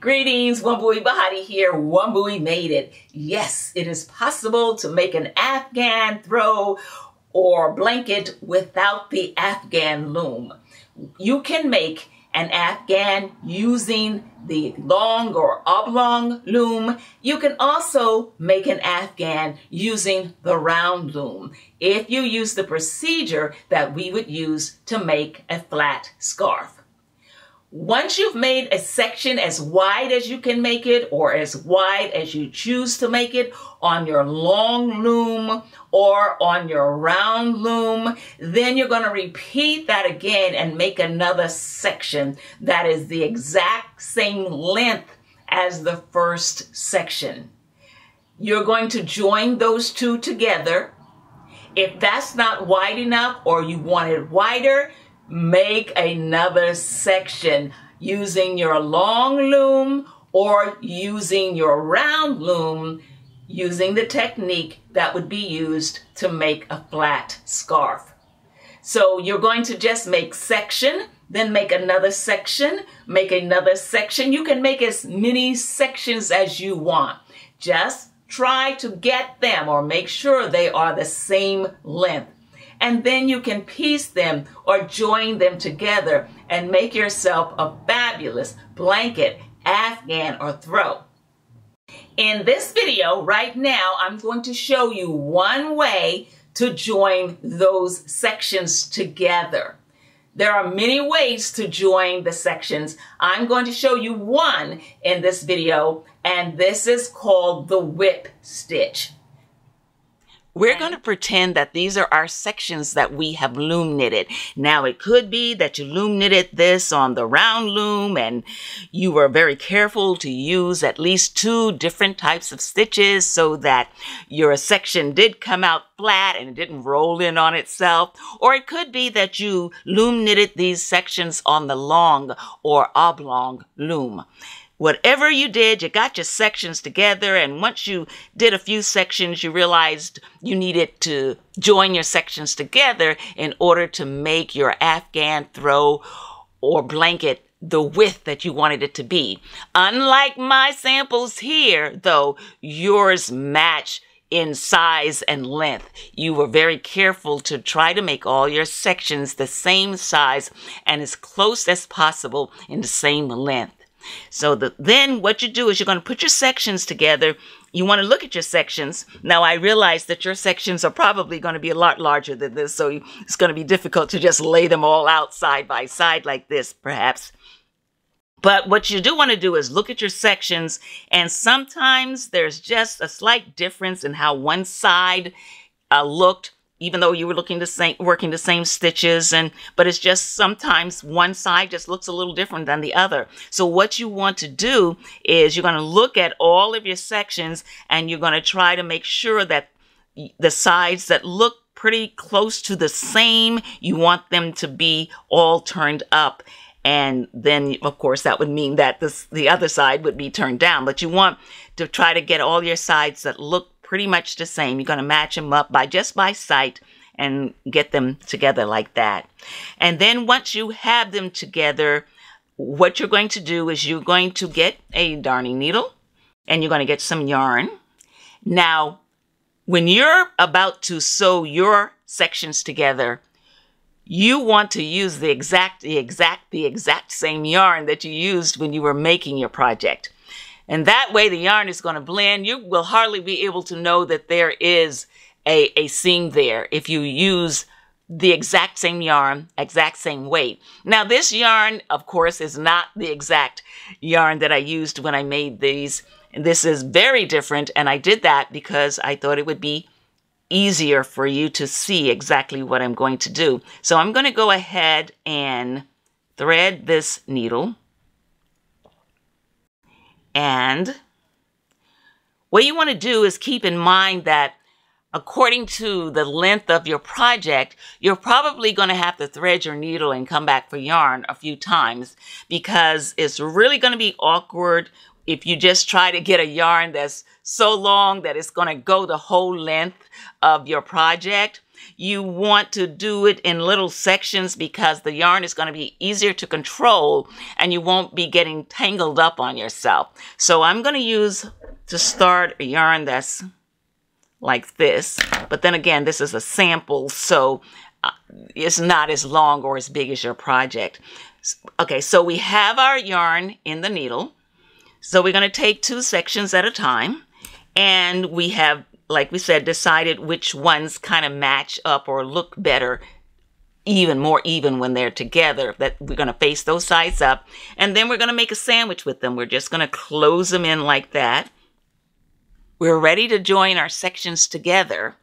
Greetings, Wambui, Bahati here. Wambui made it. Yes, it is possible to make an Afghan throw or blanket without the Afghan loom. You can make an Afghan using the long or oblong loom. You can also make an Afghan using the round loom if you use the procedure that we would use to make a flat scarf. Once you've made a section as wide as you can make it or as wide as you choose to make it on your long loom or on your round loom, then you're going to repeat that again and make another section that is the exact same length as the first section. You're going to join those two together. If that's not wide enough or you want it wider, make another section using your long loom or using your round loom, using the technique that would be used to make a flat scarf. So you're going to just make section, then make another section, make another section. You can make as many sections as you want. Just try to get them or make sure they are the same length. And then you can piece them or join them together and make yourself a fabulous blanket, Afghan, or throw. In this video right now, I'm going to show you one way to join those sections together. There are many ways to join the sections. I'm going to show you one in this video, and this is called the whip stitch. We're going to pretend that these are our sections that we have loom knitted. Now, it could be that you loom knitted this on the round loom and you were very careful to use at least 2 different types of stitches so that your section did come out flat and it didn't roll in on itself. Or it could be that you loom knitted these sections on the long or oblong loom. Whatever you did, you got your sections together, and once you did a few sections, you realized you needed to join your sections together in order to make your Afghan throw or blanket the width that you wanted it to be. Unlike my samples here, though, yours match in size and length. You were very careful to try to make all your sections the same size and as close as possible in the same length. So then what you do is you're going to put your sections together. You want to look at your sections. Now, I realize that your sections are probably going to be a lot larger than this, so it's going to be difficult to just lay them all out side by side like this, perhaps. But what you do want to do is look at your sections, and sometimes there's just a slight difference in how one side looked, even though you were working the same stitches, but it's just sometimes one side just looks a little different than the other. So what you want to do is you're going to look at all of your sections and you're going to try to make sure that the sides that look pretty close to the same, you want them to be all turned up. And then, of course, that would mean that the other side would be turned down. But you want to try to get all your sides that look pretty much the same. You're going to match them up just by sight and get them together like that. And then once you have them together, what you're going to do is you're going to get a darning needle and you're going to get some yarn. Now, when you're about to sew your sections together, you want to use the exact same yarn that you used when you were making your project. And that way the yarn is going to blend. You will hardly be able to know that there is a seam there if you use the exact same yarn, exact same weight. Now this yarn, of course, is not the exact yarn that I used when I made these. And this is very different, and I did that because I thought it would be easier for you to see exactly what I'm going to do. So I'm going to go ahead and thread this needle. And what you want to do is keep in mind that according to the length of your project, you're probably going to have to thread your needle and come back for yarn a few times, because it's really going to be awkward if you just try to get a yarn that's so long that it's going to go the whole length of your project. you want to do it in little sections because the yarn is going to be easier to control and you won't be getting tangled up on yourself. So I'm going to use, to start, a yarn that's like this. But then again, this is a sample, so it's not as long or as big as your project. Okay, so we have our yarn in the needle. So we're going to take 2 sections at a time. And we have, like we said, decided which ones kind of match up or look better, even more even when they're together, that we're going to face those sides up. And then we're going to make a sandwich with them. We're just going to close them in like that. We're ready to join our sections together.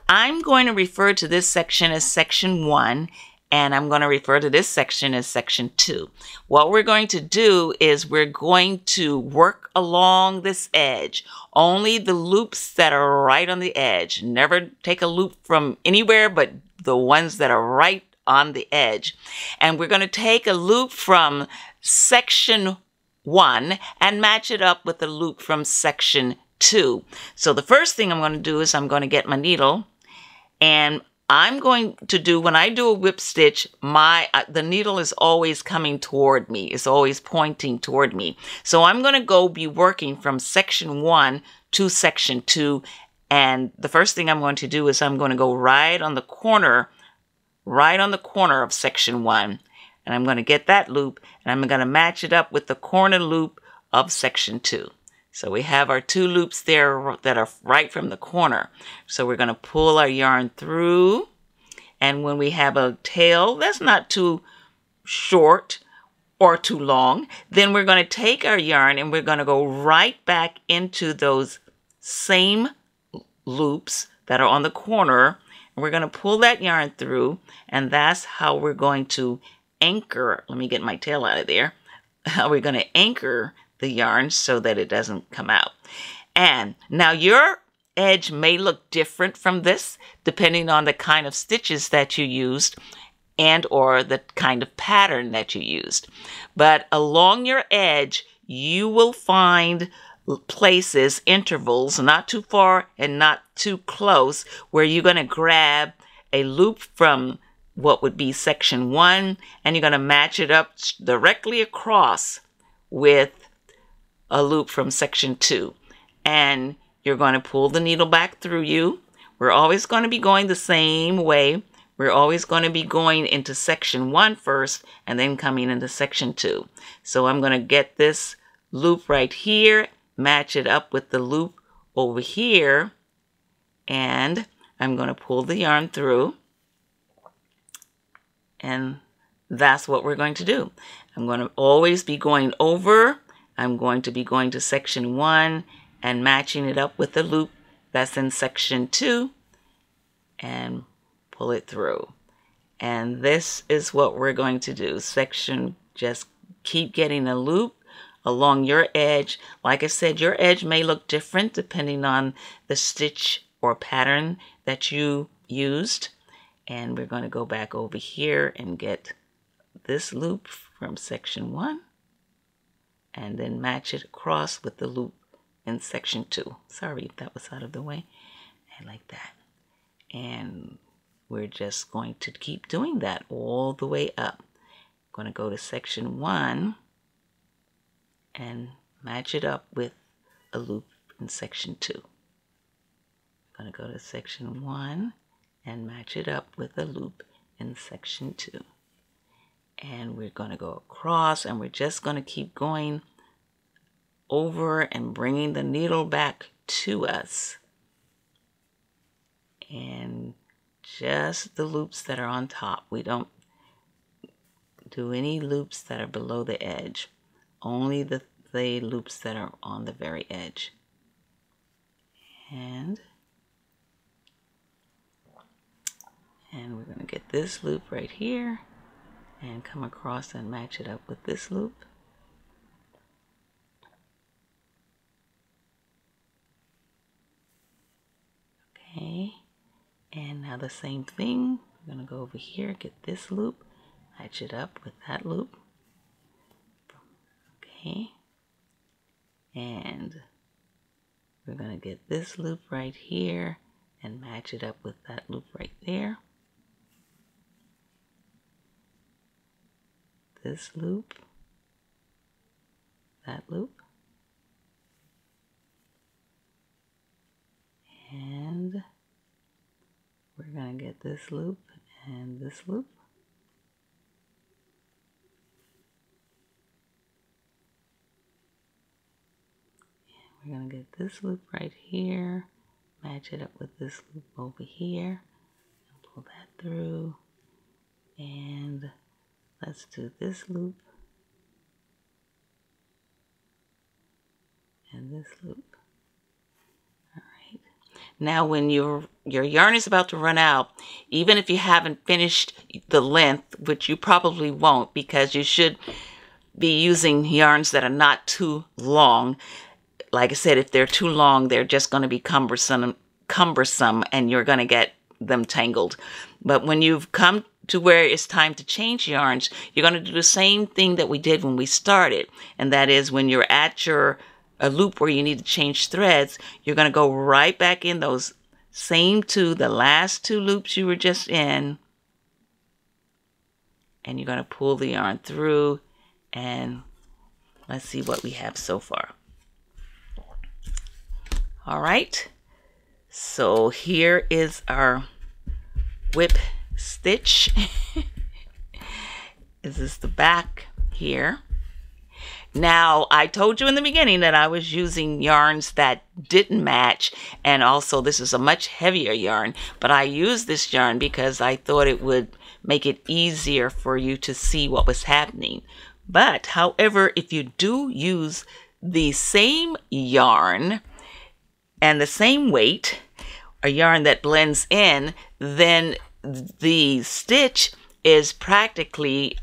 I'm going to refer to this section as section 1, and I'm going to refer to this section as section 2. What we're going to do is we're going to work along this edge. Only the loops that are right on the edge. Never take a loop from anywhere but the ones that are right on the edge. And we're going to take a loop from section 1 and match it up with the loop from section 2. So the first thing I'm going to do is I'm going to get my needle, and I'm going to do, when I do a whip stitch, the needle is always coming toward me. It's always pointing toward me. So I'm going to be working from section 1 to section 2. And the first thing I'm going to do is I'm going to go right on the corner of section 1. And I'm going to get that loop, and I'm going to match it up with the corner loop of section 2. So we have our 2 loops there that are right from the corner. So we're going to pull our yarn through. And when we have a tail that's not too short or too long, then we're going to take our yarn and we're going to go right back into those same loops that are on the corner. And we're going to pull that yarn through. And that's how we're going to anchor. Let me get my tail out of there. How we're going to anchor the yarn so that it doesn't come out. And now your edge may look different from this depending on the kind of stitches that you used and or the kind of pattern that you used. But along your edge, you will find places, intervals, not too far and not too close, where you're going to grab a loop from what would be section 1 and you're going to match it up directly across with a loop from section 2, and you're going to pull the needle back through you. We're always going to be going the same way. We're always going to be going into section 1 first and then coming into section 2. So I'm going to get this loop right here, match it up with the loop over here, and I'm going to pull the yarn through, and that's what we're going to do. I'm going to always be going over. I'm going to be going to section 1 and matching it up with the loop that's in section 2 and pull it through. And this is what we're going to do. Just keep getting a loop along your edge. Like I said, your edge may look different depending on the stitch or pattern that you used. And we're going to go back over here and get this loop from section 1. And then match it across with the loop in section 2. Sorry if that was out of the way. And like that. And we're just going to keep doing that all the way up. I'm going to go to section 1 and match it up with a loop in section 2. I'm going to go to section 1 and match it up with a loop in section 2. And we're going to go across, and we're just going to keep going over and bringing the needle back to us. And just the loops that are on top. We don't do any loops that are below the edge. Only the loops that are on the very edge. And we're going to get this loop right here and come across and match it up with this loop. Okay, and now the same thing. We're going to go over here, get this loop, match it up with that loop. Okay, and we're going to get this loop right here and match it up with that loop right there. This loop, that loop, and we're going to get this loop and this loop. And we're going to get this loop right here, match it up with this loop over here, and pull that through. And let's do this loop and this loop. All right. Now when your yarn is about to run out, even if you haven't finished the length, which you probably won't because you should be using yarns that are not too long. Like I said, if they're too long, they're just going to be cumbersome and you're going to get them tangled. But when you've come to where it's time to change yarns, you're going to do the same thing that we did when we started. And that is when you're at a loop where you need to change threads, you're going to go right back in those the last two loops you were just in. And you're going to pull the yarn through, and let's see what we have so far. All right. So here is our whip stitch. This is the back here. Now, I told you in the beginning that I was using yarns that didn't match, and also this is a much heavier yarn, but I used this yarn because I thought it would make it easier for you to see what was happening. But, however, if you do use the same yarn and the same weight, a yarn that blends in, then the stitch is practically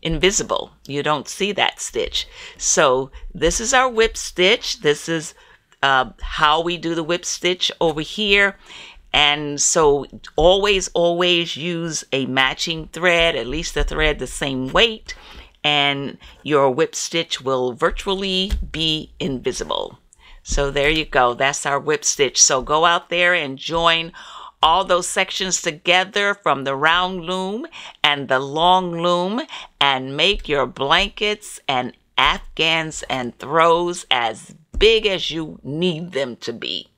invisible. You don't see that stitch. So this is our whip stitch. This is how we do the whip stitch over here. And so always use a matching thread, at least a thread the same weight, and your whip stitch will virtually be invisible. So there you go. That's our whip stitch. So go out there and join all those sections together from the round loom and the long loom and make your blankets and Afghans and throws as big as you need them to be.